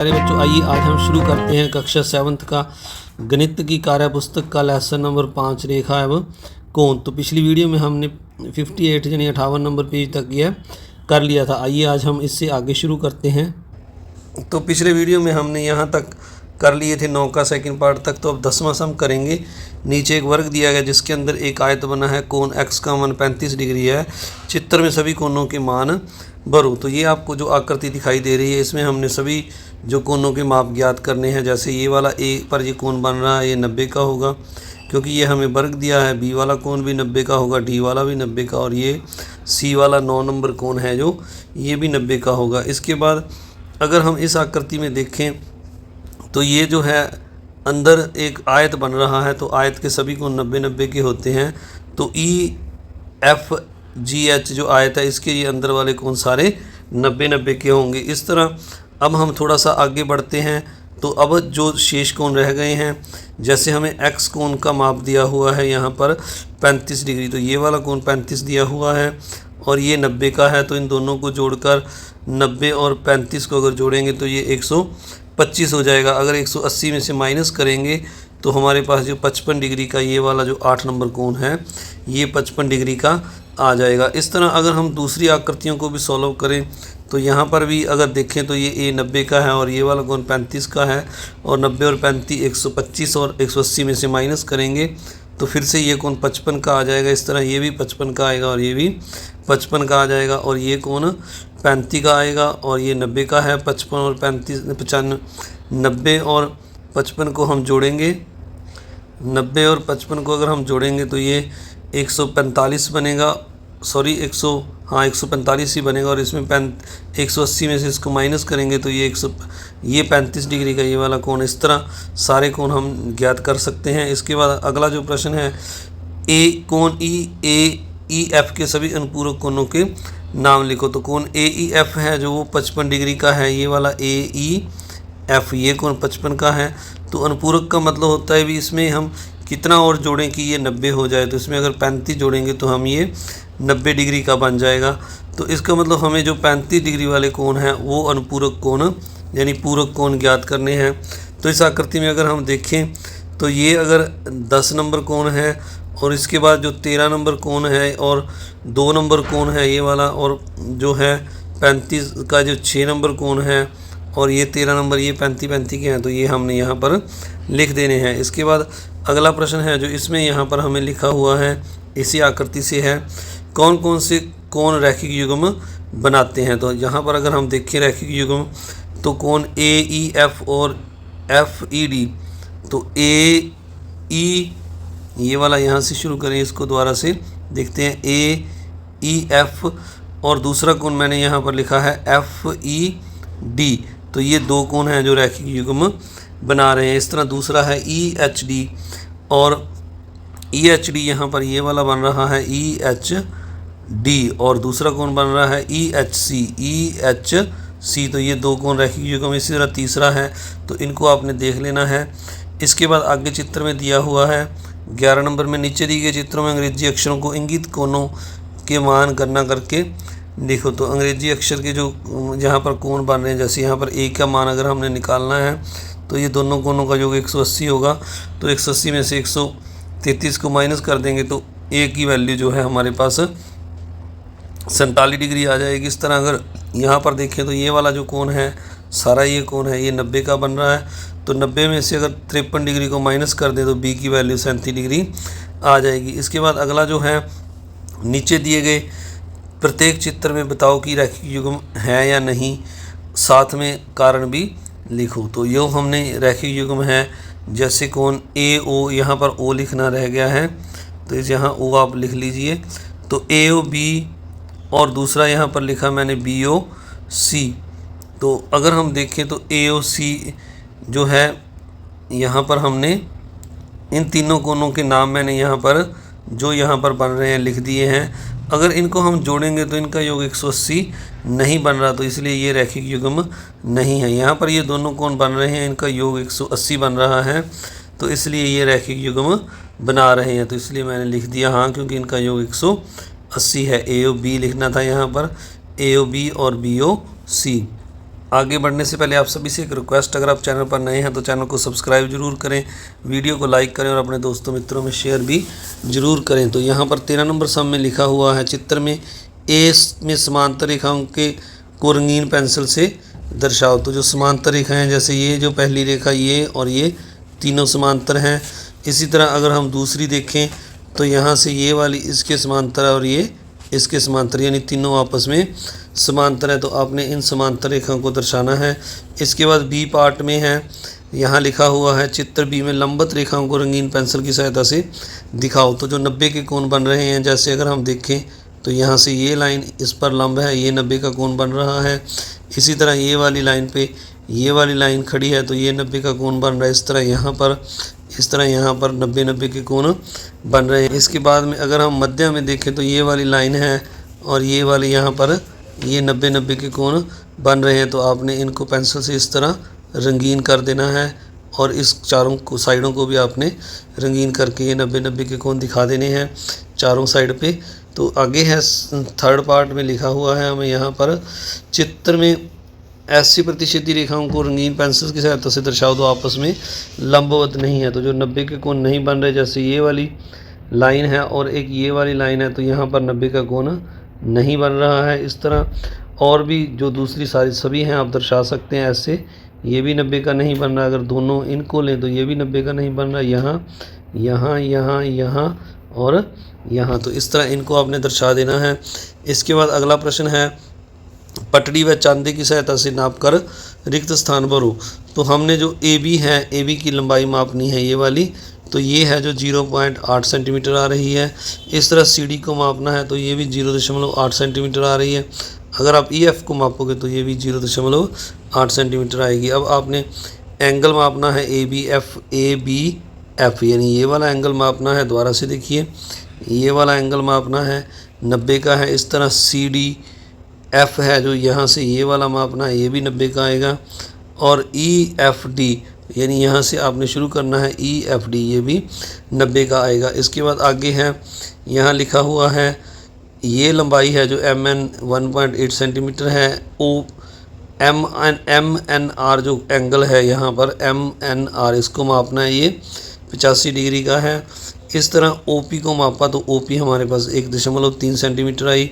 अरे बच्चों, आइए आज हम शुरू करते हैं कक्षा 7th का गणित की कार्य पुस्तक का लेसन नंबर 5 रेखा एवं कोण। तो पिछली वीडियो में हमने 58 यानी 58 नंबर पेज तक यह कर लिया था। आइए आज हम इससे आगे शुरू करते हैं। तो पिछले वीडियो में हमने यहाँ तक कर लिए थे 9 का सेकंड पार्ट तक। तो अब 10वां सम करेंगे। नीचे एक वर्ग दिया गया जिसके अंदर एक आयत बना है। कोण x का मान 35 डिग्री है। चित्र में सभी कोणों के मान भरो। तो ये आपको जो आकृति दिखाई दे रही है इसमें हमने सभी जो कोणों के माप ज्ञात करने हैं। जैसे ये वाला ए पर ये कोण बन रहा है, ये 90 का होगा क्योंकि ये हमें वर्ग दिया है। बी वाला कोण भी 90 का होगा, डी वाला भी 90 का, और ये सी वाला 9 नंबर कोण है जो ये भी 90 का होगा। इसके बाद अगर हम इस आकृति में देखें तो ये जो है अंदर एक आयत बन रहा है। तो आयत के सभी कोण 90-90 के होते हैं। तो ई एफ जी एच जो आयत है इसके ये अंदर वाले कोण सारे 90-90 के होंगे। इस तरह अब हम थोड़ा सा आगे बढ़ते हैं। तो अब जो शेष कोण रह गए हैं, जैसे हमें एक्स कोण का माप दिया हुआ है यहाँ पर 35 डिग्री। तो ये वाला कोण 35 दिया हुआ है और ये 90 का है। तो इन दोनों को जोड़कर 90 और 35 को अगर जोड़ेंगे तो ये 125 हो जाएगा। अगर 180 में से माइनस करेंगे तो हमारे पास जो 55 डिग्री का ये वाला जो 8 नंबर कोण है ये 55 डिग्री का आ जाएगा। इस तरह अगर हम दूसरी आकृतियों को भी सॉल्व करें तो यहाँ पर भी अगर देखें तो ये ए 90 का है और ये वाला कोण 35 का है, और 90 और 35 125 और 180 में से माइनस करेंगे तो फिर से ये कोण 55 का आ जाएगा। इस तरह ये भी 55 का आएगा और ये भी 55 का आ जाएगा, और ये कोण 35 का आएगा और ये 90 का है। 55 और 35 95 90 और 55 को हम जोड़ेंगे, 90 और 55 को अगर हम जोड़ेंगे तो ये 145 बनेगा। सॉरी 145 ही बनेगा, और इसमें 180 में से इसको माइनस करेंगे तो ये 35 डिग्री का ये वाला कोण। इस तरह सारे कोण हम ज्ञात कर सकते हैं। इसके बाद अगला जो प्रश्न है, ए कोण ई एफ के सभी अनुपूरक कोणों के नाम लिखो। तो कोण ए ई एफ है जो वो 55 डिग्री का है। ये वाला ए ई एफ ये कोण 55 का है। तो अनुपूरक का मतलब होता है भी इसमें हम कितना और जोड़ें कि ये 90 हो जाए। तो इसमें अगर 35 जोड़ेंगे तो हम ये 90 डिग्री का बन जाएगा। तो इसका मतलब हमें जो 35 डिग्री वाले कोण हैं वो अनुपूरक कोण यानी पूरक कोण ज्ञात करने हैं। तो इस आकृति में अगर हम देखें तो ये अगर 10 नंबर कोण है और इसके बाद जो 13 नंबर कोण है और 2 नंबर कोण है ये वाला, और जो है 35 का जो 6 नंबर कोण है और ये 13 नंबर, ये 35 के हैं। तो ये हमने यहाँ पर लिख देने हैं। इसके बाद अगला प्रश्न है जो इसमें यहाँ पर हमें लिखा हुआ है इसी आकृति से है, कौन कौन से कोण रैखिक युग्म बनाते हैं। तो यहाँ पर अगर हम देखें रैखिक युग्म तो कोण ए ई एफ और एफ ई डी। तो ए ई ये वाला यहाँ से शुरू करें, इसको दोबारा से देखते हैं। ए ई एफ और दूसरा कोण मैंने यहाँ पर लिखा है एफ ई डी। तो ये दो कोण हैं जो रैखिक युग्म बना रहे हैं। इस तरह दूसरा है ई एच डी, और ई एच डी यहाँ पर ये वाला बन रहा है ई एच डी, और दूसरा कोण बन रहा है ई एच सी। तो ये दो कोण रैखिक युग्म। इसी तरह तीसरा है तो इनको आपने देख लेना है। इसके बाद आगे चित्र में दिया हुआ है 11 नंबर में, नीचे दिए गए चित्रों में अंग्रेजी अक्षरों को इंगित कोणों के मान गणना करके लिखो। तो अंग्रेजी अक्षर के जो जहाँ पर कोण बन रहे हैं, जैसे यहाँ पर ए का मान अगर हमने निकालना है तो ये दोनों कोणों का योग 180 होगा। तो 180 में से 133 को माइनस कर देंगे तो ए की वैल्यू जो है हमारे पास 47 डिग्री आ जाएगी। इस तरह अगर यहाँ पर देखें तो ये वाला जो कोण है सारा ये कोण है ये 90 का बन रहा है। तो 90 में से अगर 53 डिग्री को माइनस कर दें तो बी की वैल्यू 37 डिग्री आ जाएगी। इसके बाद अगला जो है, नीचे दिए गए प्रत्येक चित्र में बताओ कि रैखिक युग्म है या नहीं, साथ में कारण भी लिखो। तो यो हमने रैखिक युग्म है। जैसे कोण ए ओ, यहाँ पर ओ लिखना रह गया है तो इस यहाँ ओ आप लिख लीजिए। तो ए ओ बी, और दूसरा यहाँ पर लिखा मैंने बी ओ सी। तो अगर हम देखें तो ए ओ सी जो है यहाँ पर हमने इन तीनों कोणों के नाम मैंने यहाँ पर जो यहाँ पर बन रहे हैं लिख दिए हैं। अगर इनको हम जोड़ेंगे तो इनका योग 180 नहीं बन रहा, तो इसलिए ये रैखिक युग्म नहीं है। यहाँ पर ये दोनों कोण बन रहे हैं, इनका योग 180 बन रहा है, तो इसलिए ये रैखिक युग्म बना रहे हैं। तो इसलिए मैंने लिख दिया हाँ, क्योंकि इनका योग 180 है। ए ओ बी लिखना था यहाँ पर, ए ओ बी और बी ओ सी। आगे बढ़ने से पहले आप सभी से एक रिक्वेस्ट, अगर आप चैनल पर नए हैं तो चैनल को सब्सक्राइब जरूर करें, वीडियो को लाइक करें और अपने दोस्तों मित्रों में शेयर भी जरूर करें। तो यहाँ पर 13 नंबर सम में लिखा हुआ है, चित्र में ए में समांतर रेखाओं के को रंगीन पेंसिल से दर्शाओ। तो जो समांतर रेखा हैं, जैसे ये जो पहली रेखा ये और ये तीनों समांतर हैं। इसी तरह अगर हम दूसरी देखें तो यहाँ से ये वाली इसके समांतर और ये इसके समांतर, यानी तीनों आपस में समांतर है। तो आपने इन समांतर रेखाओं को दर्शाना है। इसके बाद बी पार्ट में है, यहाँ लिखा हुआ है चित्र बी में लंबवत रेखाओं को रंगीन पेंसिल की सहायता से दिखाओ। तो जो 90 के कोण बन रहे हैं, जैसे अगर हम देखें तो यहाँ से ये लाइन इस पर लंब है, ये 90 का कोण बन रहा है। इसी तरह ये वाली लाइन पे ये वाली लाइन खड़ी है तो ये 90 का कोण बन रहा है। इस तरह यहाँ पर 90 के कोण बन रहे हैं। इसके बाद में अगर हम मध्य में देखें तो ये वाली लाइन है और ये वाली यहाँ पर ये 90 के कोण बन रहे हैं। तो आपने इनको पेंसिल से इस तरह रंगीन कर देना है और इस चारों को साइडों को भी आपने रंगीन करके ये 90 के कोण दिखा देने हैं चारों साइड पे। तो आगे है थर्ड पार्ट में लिखा हुआ है हमें यहाँ पर, चित्र में 80% रेखाओं को रंगीन पेंसिल की सहायता से दर्शाओ तो आपस में लंबवत नहीं है। तो जो 90 के कोण नहीं बन रहे, जैसे ये वाली लाइन है और एक ये वाली लाइन है, तो यहाँ पर 90 का कोण नहीं बन रहा है। इस तरह और भी जो दूसरी सारी सभी हैं आप दर्शा सकते हैं ऐसे। ये भी 90 का नहीं बन रहा, अगर दोनों इनको लें तो ये भी 90 का नहीं बन रहा, यहाँ और यहाँ। तो इस तरह इनको आपने दर्शा देना है। इसके बाद अगला प्रश्न है, पटड़ी व चांदी की सहायता से नापकर रिक्त स्थान भरो। तो हमने जो ए बी है, ए बी की लंबाई मापनी है ये वाली, तो ये है जो 0.8 सेंटीमीटर आ रही है। इस तरह सी डी को मापना है तो ये भी 0.8 सेंटीमीटर आ रही है। अगर आप ई एफ को मापोगे तो ये भी 0.8 सेंटीमीटर आएगी। अब आपने एंगल मापना है ए बी एफ, यानी ये वाला एंगल मापना है। दोबारा से देखिए, ये वाला एंगल मापना है 90 का है। इस तरह सी डी एफ है जो यहाँ से ये वाला मापना है, ये भी 90 का आएगा। और ई एफ डी, यानी यहाँ से आपने शुरू करना है ई एफ डी, ये भी 90 का आएगा। इसके बाद आगे है, यहाँ लिखा हुआ है ये लंबाई है जो एम एन 1.8 सेंटीमीटर है। ओ एम एन आर जो एंगल है यहाँ पर एम एन आर, इसको मापना है, ये 85 डिग्री का है। इस तरह ओ पी को मापा तो ओ पी हमारे पास 1.3 सेंटीमीटर आई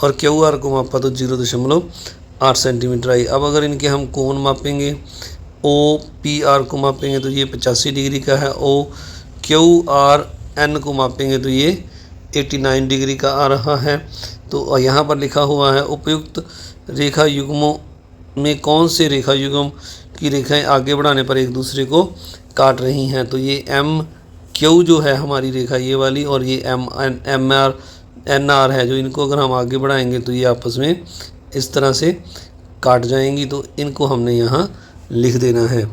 और क्यू आर को मापा तो 0.8 सेंटीमीटर आई। अब अगर इनके हम कोण मापेंगे, ओ पी आर को मापेंगे तो ये 85 डिग्री का है। ओ क्यू आर एन को मापेंगे तो ये 89 डिग्री का आ रहा है। तो यहाँ पर लिखा हुआ है, उपयुक्त रेखा युग्मों में कौन से रेखा युग्म की रेखाएं आगे बढ़ाने पर एक दूसरे को काट रही हैं। तो ये एम क्यू जो है हमारी रेखा ये वाली, और ये एम आर एन आर है जो, इनको अगर हम आगे बढ़ाएंगे तो ये आपस में इस तरह से काट जाएंगी। तो इनको हमने यहाँ लिख देना है।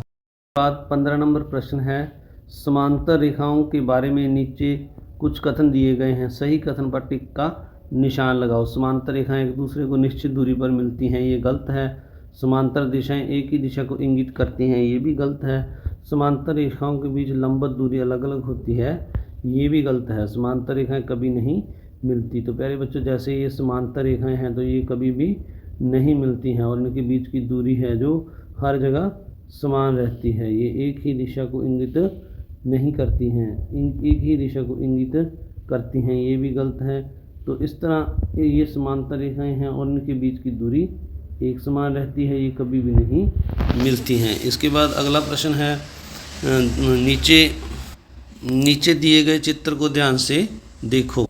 बाद 15 नंबर प्रश्न है, समांतर रेखाओं के बारे में नीचे कुछ कथन दिए गए हैं, सही कथन पर टिक का निशान लगाओ। समांतर रेखाएं एक दूसरे को निश्चित दूरी पर मिलती हैं, ये गलत है। समांतर दिशाएं एक ही दिशा को इंगित करती हैं, ये भी गलत है। समांतर रेखाओं के बीच लंबवत दूरी अलग अलग होती है, ये भी गलत है। समांतर रेखाएं कभी नहीं मिलती। तो प्यारे बच्चों, जैसे ये समांतर रेखाएं हैं तो ये कभी भी नहीं मिलती हैं और इनके बीच की दूरी है जो हर जगह समान रहती है। ये एक ही दिशा को इंगित नहीं करती हैं, एक ही दिशा को इंगित करती हैं, ये भी गलत है। तो इस तरह ये समांतर रेखाएं हैं और इनके बीच की दूरी एक समान रहती है, ये कभी भी नहीं मिलती हैं। इसके बाद अगला प्रश्न है, नीचे दिए गए चित्र को ध्यान से देखो।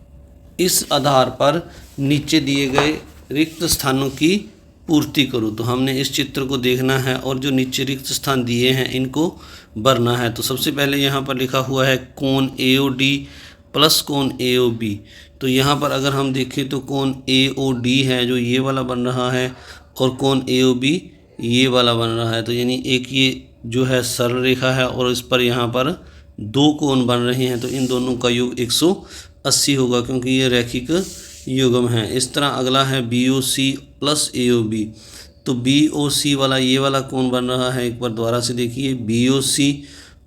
इस आधार पर नीचे दिए गए रिक्त स्थानों की पूर्ति करो। तो हमने इस चित्र को देखना है और जो नीचे रिक्त स्थान दिए हैं इनको भरना है। तो सबसे पहले यहाँ पर लिखा हुआ है कोण ए ओ डी प्लस कोण ए ओ बी। तो यहाँ पर अगर हम देखें तो कोण ए ओ डी है जो ये वाला बन रहा है और कोण ए ओ बी ये वाला बन रहा है। तो यानी एक ये जो है सरल रेखा है और इस पर यहाँ पर दो कोण बन रहे हैं, तो इन दोनों का योग 180 होगा क्योंकि ये रैखिक युग्म है। इस तरह अगला है बी ओ सी प्लस ए ओ बी। तो बी ओ सी वाला ये वाला कोण बन रहा है, एक बार दोबारा से देखिए, बी ओ सी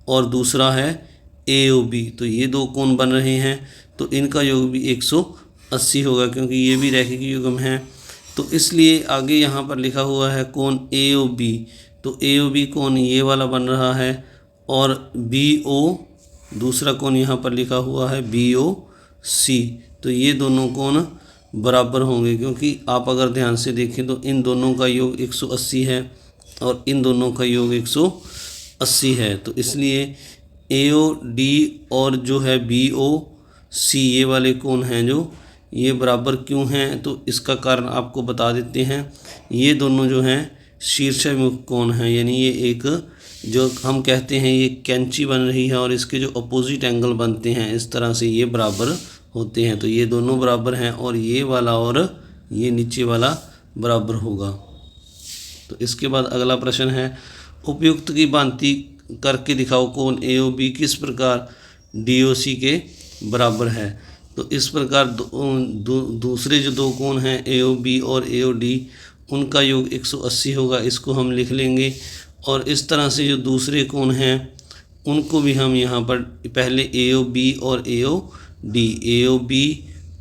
और दूसरा है ए ओ बी। तो ये दो कोण बन रहे हैं तो इनका योग भी 180 होगा क्योंकि ये भी रैखिक युग्म है। तो इसलिए आगे यहाँ पर लिखा हुआ है कोण AOB, तो AOB कोण ये वाला बन रहा है और BO दूसरा कोण यहाँ पर लिखा हुआ है BOC, तो ये दोनों कोण बराबर होंगे, क्योंकि आप अगर ध्यान से देखें तो इन दोनों का योग 180 है और इन दोनों का योग 180 है। तो इसलिए AOD और जो है BOC ये वाले कोण हैं जो ये बराबर क्यों हैं, तो इसका कारण आपको बता देते हैं। ये दोनों जो हैं शीर्षाभिमुख कोण हैं, यानी ये एक जो हम कहते हैं ये कैंची बन रही है और इसके जो अपोजिट एंगल बनते हैं इस तरह से ये बराबर होते हैं। तो ये दोनों बराबर हैं और ये वाला और ये नीचे वाला बराबर होगा। तो इसके बाद अगला प्रश्न है उपयुक्त की भांति करके दिखाओ कोण AOB किस प्रकार DOC के बराबर है। तो इस प्रकार दूसरे जो दो कोण हैं AOB और AOD उनका योग 180 होगा, इसको हम लिख लेंगे। और इस तरह से जो दूसरे कोण हैं उनको भी हम यहाँ पर पहले AOB और AOD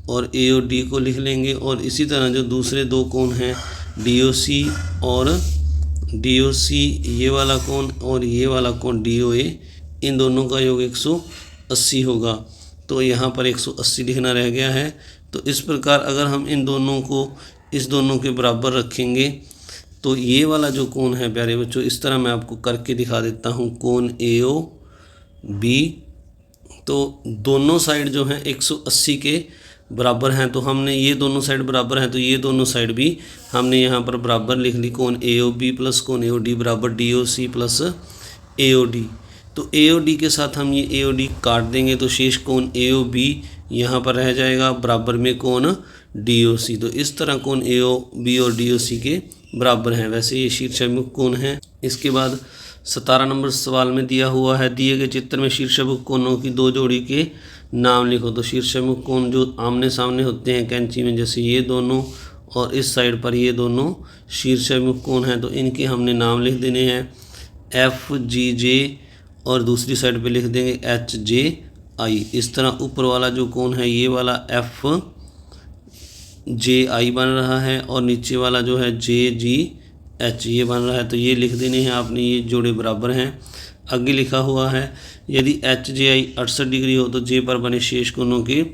और AOD को लिख लेंगे। और इसी तरह जो दूसरे दो कोण हैं DOC और DOC ये वाला कोण और ये वाला कोण DOA, इन दोनों का योग 180 होगा। तो यहाँ पर 180 लिखना रह गया है। तो इस प्रकार अगर हम इन दोनों को इस दोनों के बराबर रखेंगे तो ये वाला जो कोण है प्यारे बच्चों, इस तरह मैं आपको करके दिखा देता हूँ कोण AOB, तो दोनों साइड जो हैं 180 के बराबर हैं। तो हमने ये दोनों साइड बराबर हैं तो ये दोनों साइड भी हमने यहाँ पर बराबर लिख ली। कोण AOB प्लस कोण AOD बराबर DOC प्लस AOD। तो AOD के साथ हम ये AOD काट देंगे तो शेष कोण AOB यहाँ पर रह जाएगा बराबर में कोण DOC। तो इस तरह कोण AOB और DOC के बराबर हैं। वैसे ये शीर्षाभिमुख कोण हैं। इसके बाद 17 नंबर सवाल में दिया हुआ है दिए गए चित्र में शीर्षाभिमुख कोणों की दो जोड़ी के नाम लिखो। तो शीर्षाभिमुख कोण जो आमने सामने होते हैं कैंची में, जैसे ये दोनों और इस साइड पर ये दोनों शीर्षाभिमुख कोण हैं, तो इनके हमने नाम लिख देने हैं FGJ और दूसरी साइड पे लिख देंगे HJI। इस तरह ऊपर वाला जो कोण है ये वाला FJI बन रहा है और नीचे वाला जो है JGH ये बन रहा है। तो ये लिख देने हैं आपने, ये जोड़े बराबर हैं। आगे लिखा हुआ है यदि HJI 68 डिग्री हो तो J पर बने शेष कोणों के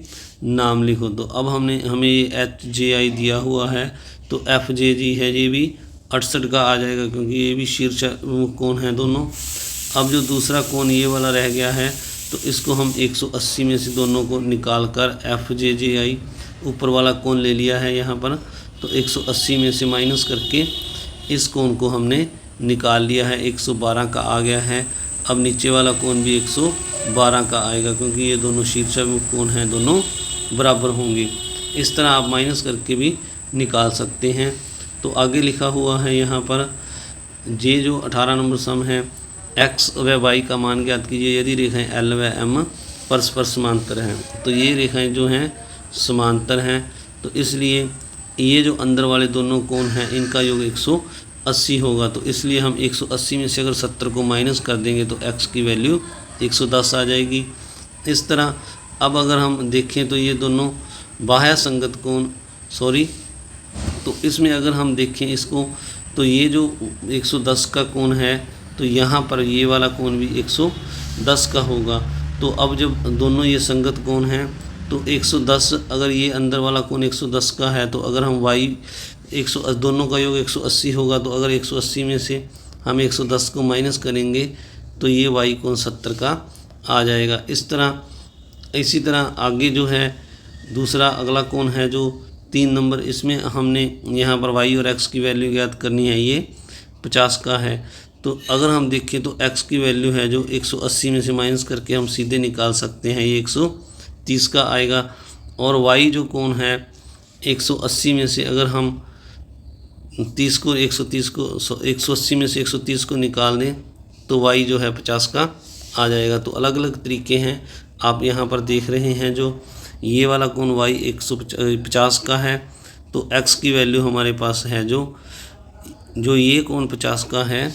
नाम लिखो। तो अब हमें ये HJI दिया हुआ है तो FJG है, ये भी 68 का आ जाएगा क्योंकि ये भी शीर्षाभिमुख कोण हैं दोनों। अब जो दूसरा कोण ये वाला रह गया है तो इसको हम 180 में से दोनों को निकाल कर FJJI ऊपर वाला कोण ले लिया है यहाँ पर, तो 180 में से माइनस करके इस कोण को हमने निकाल लिया है, 112 का आ गया है। अब नीचे वाला कोण भी 112 का आएगा क्योंकि ये दोनों शीर्षाभिमुख कोण हैं, दोनों बराबर होंगे। इस तरह आप माइनस करके भी निकाल सकते हैं। तो आगे लिखा हुआ है यहाँ पर जे जो 18 नंबर सम है x व y का मान ज्ञात कीजिए यदि रेखाएं L व M परस्पर समांतर हैं। तो ये रेखाएं जो हैं समांतर हैं, तो इसलिए ये जो अंदर वाले दोनों कोण हैं इनका योग 180 होगा। तो इसलिए हम 180 में से अगर 70 को माइनस कर देंगे तो x की वैल्यू 110 आ जाएगी। इस तरह अब अगर हम देखें तो ये दोनों बाह्य संगत कोण तो इसमें अगर हम देखें इसको तो ये जो 110 का कोण है तो यहाँ पर ये वाला कोण भी 110 का होगा। तो अब जब दोनों ये संगत कोण हैं तो 110 अगर ये अंदर वाला कोण 110 का है तो अगर हम y 100 दोनों का योग 180 होगा, तो अगर 180 में से हम 110 को माइनस करेंगे तो ये y कोण 70 का आ जाएगा। इसी तरह आगे जो है दूसरा अगला कोण है जो 3 नंबर, इसमें हमने यहाँ पर y और x की वैल्यू ज्ञात करनी है, ये 50 का है। तो अगर हम देखें तो x की वैल्यू है जो 180 में से माइनस करके हम सीधे निकाल सकते हैं, ये 130 का आएगा। और y जो कोण है 180 में से अगर हम 180 में से 130 को निकाल दें तो y जो है 50 का आ जाएगा। तो अलग अलग तरीके हैं, आप यहाँ पर देख रहे हैं जो ये वाला कोण y 150 का है तो x की वैल्यू हमारे पास है जो ये कोण 50 का है,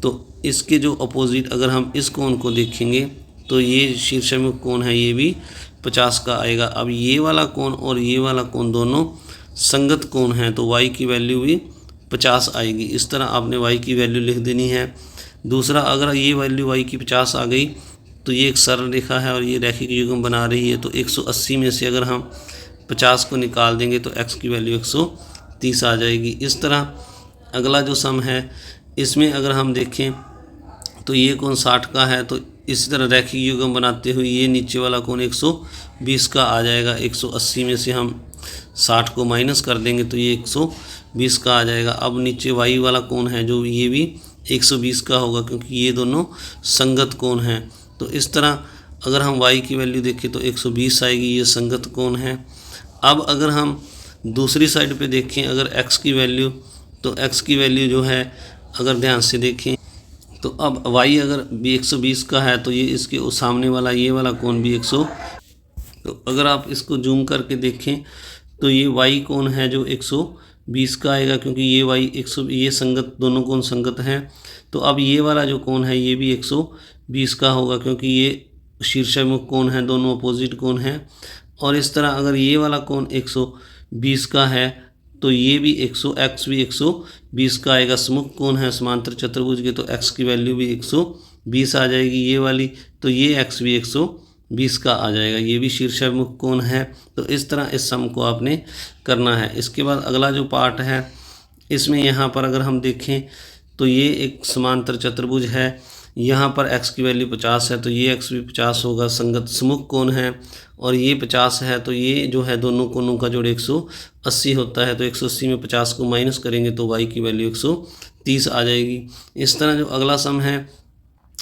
तो इसके जो अपोजिट अगर हम इस कोण को देखेंगे तो ये शीर्षाभिमुख कोण है, ये भी 50 का आएगा। अब ये वाला कोण और ये वाला कोण दोनों संगत कोण है तो y की वैल्यू भी 50 आएगी। इस तरह आपने y की वैल्यू लिख देनी है। दूसरा, अगर ये वैल्यू y की 50 आ गई तो ये एक सरल रेखा है और ये रैखिक युग्म बना रही है, तो 180 में से अगर हम 50 को निकाल देंगे तो x की वैल्यू 130 आ जाएगी। इस तरह अगला जो सम है इसमें अगर हम देखें तो ये कोण 60 का है, तो इसी तरह रैखिक युग्म बनाते हुए ये नीचे वाला कोण 120 का आ जाएगा। 180 में से हम 60 को माइनस कर देंगे तो ये 120 का आ जाएगा। अब नीचे y वाला कोण है जो ये भी 120 का होगा क्योंकि ये दोनों संगत कोण हैं। तो इस तरह अगर हम y की वैल्यू देखें तो 120 आएगी, ये संगत कोण है। अब अगर हम दूसरी साइड पे देखें अगर x की वैल्यू, तो x की वैल्यू जो है अगर ध्यान से देखें तो अब y अगर भी 120 का है तो ये इसके सामने वाला ये वाला कोण भी 100, तो अगर आप इसको जूम करके देखें तो ये y कोण है जो 120 का आएगा क्योंकि ये y 100, ये संगत, दोनों कोण संगत हैं। तो अब ये वाला जो कोण है ये भी 120 का होगा क्योंकि ये शीर्षाभिमुख कोण है, दोनों अपोजिट कोण हैं। और इस तरह अगर ये वाला कोण 120 का है तो ये भी x भी 120 का आएगा। सम्मुख कोण है समांतर चतुर्भुज के, तो x की वैल्यू भी 120 आ जाएगी ये वाली, तो ये x भी 120 का आ जाएगा। ये भी शीर्षाभिमुख कोण है। तो इस तरह इस सम को आपने करना है। इसके बाद अगला जो पार्ट है इसमें यहाँ पर अगर हम देखें तो ये एक समांतर चतुर्भुज है, यहाँ पर x की वैल्यू 50 है तो ये x भी 50 होगा। संगत सम्मुख कोण है और ये 50 है तो ये जो है दोनों कोणों का जोड़ 180 होता है, तो 180 में 50 को माइनस करेंगे तो y की वैल्यू 130 आ जाएगी। इस तरह जो अगला सम है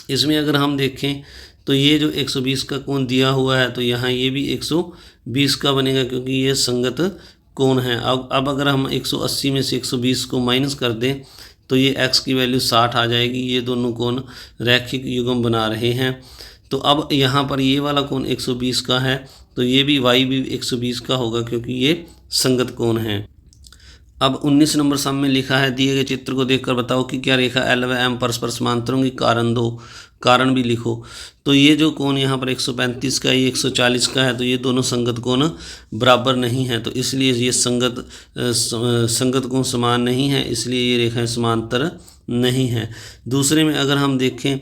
इसमें अगर हम देखें तो ये जो 120 का कोण दिया हुआ है तो यहाँ ये भी 120 का बनेगा क्योंकि ये संगत कोण है। अब अगर हम 180 में से 120 को माइनस कर दें तो ये x की वैल्यू 60 आ जाएगी। ये दोनों कोण रैखिक युग्म बना रहे हैं। तो अब यहाँ पर ये वाला कोण 120 का है तो ये भी y भी 120 का होगा क्योंकि ये संगत कोण है। अब 19 नंबर सम में लिखा है, दिए गए चित्र को देखकर बताओ कि क्या रेखा L व M परस्पर समांतर होंगी, कारण दो, कारण भी लिखो। तो ये जो कोण यहाँ पर 135 का, ये 140 का है, तो ये दोनों संगत कोण बराबर नहीं है, तो इसलिए ये संगत कोण समान नहीं है, इसलिए ये रेखाएं समांतर नहीं है। दूसरे में अगर हम देखें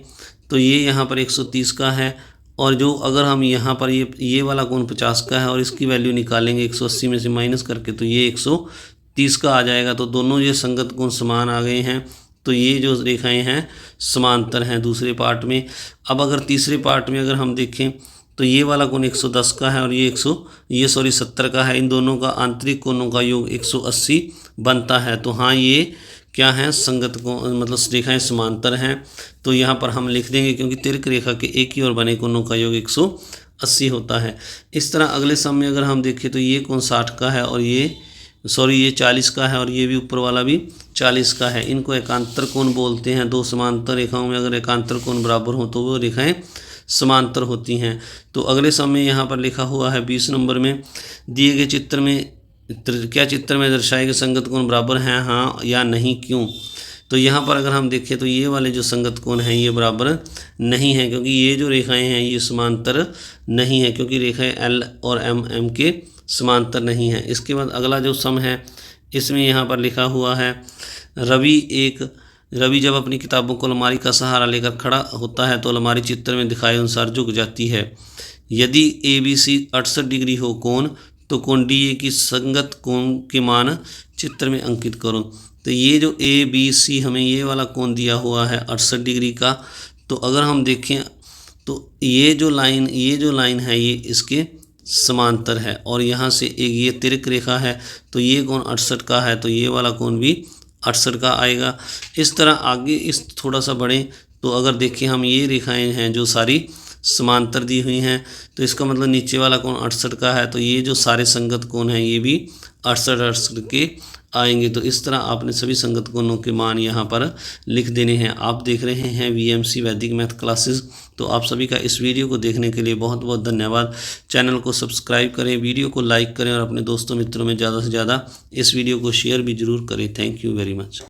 तो ये यहाँ पर 130 का है और जो अगर हम यहाँ पर ये वाला कोण 50 का है और इसकी वैल्यू निकालेंगे 180 में से माइनस करके तो ये 130 का आ जाएगा। तो दोनों ये संगत कोण समान आ गए हैं, तो ये जो रेखाएं हैं समांतर हैं दूसरे पार्ट में। अब अगर तीसरे पार्ट में अगर हम देखें तो ये वाला कोण 110 का है और ये 70 का है। इन दोनों का आंतरिक कोणों का योग 180 बनता है। तो हाँ, ये क्या हैं, संगत कोण, मतलब रेखाएं समांतर हैं। तो यहाँ पर हम लिख देंगे क्योंकि तिर्क रेखा के एक ही ओर बने कोणों का योग 180 होता है। इस तरह अगले सम में अगर हम देखें तो ये कोण 60 का है और ये 40 का है और ये भी ऊपर वाला भी 40 का है। इनको एकांतर कोण बोलते हैं। दो समांतर रेखाओं में अगर एकांतर कोण बराबर हो तो वो रेखाएं समांतर होती हैं। तो अगले सम में यहाँ पर लिखा हुआ है 20 नंबर में, दिए गए चित्र में क्या चित्र में दर्शाए गए संगत कोण बराबर हैं, हाँ या नहीं, क्यों। तो यहाँ पर अगर हम देखें तो ये वाले जो संगत कोण हैं ये बराबर नहीं हैं क्योंकि ये जो रेखाएं हैं ये समांतर नहीं है, क्योंकि रेखाएं L और M के समांतर नहीं है। इसके बाद अगला जो सम है इसमें यहाँ पर लिखा हुआ है, रवि जब अपनी किताबों को अलमारी का सहारा लेकर खड़ा होता है तो अलमारी चित्र में दिखाए अनुसार झुक जाती है। यदि ABC 68 डिग्री हो कोण, तो कोण DA की संगत कोण के मान चित्र में अंकित करो। तो ये जो ABC हमें ये वाला कोण दिया हुआ है 68 डिग्री का, तो अगर हम देखें तो ये जो लाइन है ये इसके समांतर है और यहाँ से एक ये तिर्क रेखा है, तो ये कोण 68 का है, तो ये वाला कोण भी 68 का आएगा। इस तरह आगे इस थोड़ा सा बढ़ें तो अगर देखें हम ये रेखाएं हैं जो सारी समांतर दी हुई हैं, तो इसका मतलब नीचे वाला कोण 68 का है, तो ये जो सारे संगत कोण हैं ये भी 68 के आएंगे। तो इस तरह आपने सभी संगत कोणों के मान यहाँ पर लिख देने हैं। आप देख रहे हैं VMC वैदिक मैथ क्लासेस। तो आप सभी का इस वीडियो को देखने के लिए बहुत बहुत धन्यवाद। चैनल को सब्सक्राइब करें, वीडियो को लाइक करें और अपने दोस्तों मित्रों में ज़्यादा से ज़्यादा इस वीडियो को शेयर भी ज़रूर करें। Thank you very much.